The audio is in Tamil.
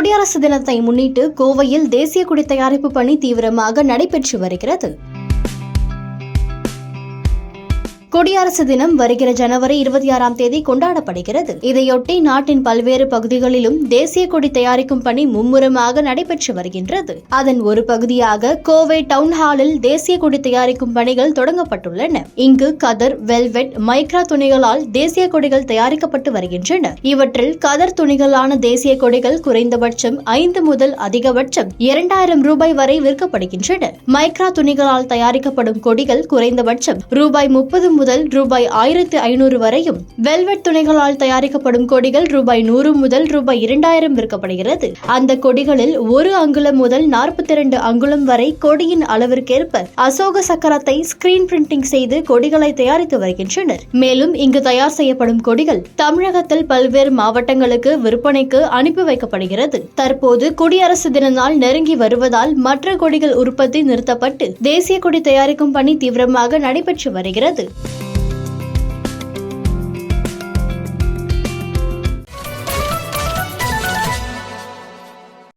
குடியரசு தினத்தை முன்னிட்டு கோவையில் தேசிய கொடி தயாரிப்பு பணி தீவிரமாக நடைபெற்று வருகிறது. குடியரசு தினம் வருகிற ஜனவரி 26ஆம் தேதி கொண்டாடப்படுகிறது. இதையொட்டி நாட்டின் பல்வேறு பகுதிகளிலும் தேசிய கொடி தயாரிக்கும் பணி மும்முரமாக நடைபெற்று வருகின்றது. அதன் ஒரு பகுதியாக கோவை டவுன் ஹாலில் தேசிய கொடி தயாரிக்கும் பணிகள் தொடங்கப்பட்டுள்ளன. இங்கு கதர், வெல்வெட், மைக்ரா துணிகளால் தேசிய கொடிகள் தயாரிக்கப்பட்டு வருகின்றன. இவற்றில் கதர் துணிகளான தேசிய கொடிகள் குறைந்தபட்சம் 5 முதல் அதிகபட்சம் 2000 ரூபாய் வரை விற்கப்படுகின்றன. மைக்ரா துணிகளால் தயாரிக்கப்படும் கொடிகள் குறைந்தபட்சம் ரூபாய் 30 முதல் ரூபாய் 1500 வரையும், வெல்வெட் துணிகளால் தயாரிக்கப்படும் கொடிகள் ரூபாய் 100 முதல் ரூபாய் 2000 விற்கப்படுகிறது. அந்த கொடிகளில் 1 அங்குலம் முதல் 42 அங்குலம் வரை கொடியின் அளவிற்கேற்ப அசோக சக்கரத்தை ஸ்கிரீன் பிரிண்டிங் செய்து கொடிகளை தயாரித்து வருகின்றனர். மேலும் இங்கு தயார் செய்யப்படும் கொடிகள் தமிழகத்தில் பல்வேறு மாவட்டங்களுக்கு விற்பனைக்கு அனுப்பி வைக்கப்படுகிறது. தற்போது குடியரசு தின நாள் நெருங்கி வருவதால் மற்ற கொடிகள் உற்பத்தி நிறுத்தப்பட்டு தேசிய கொடி தயாரிக்கும் பணி தீவிரமாக நடைபெற்று வருகிறது.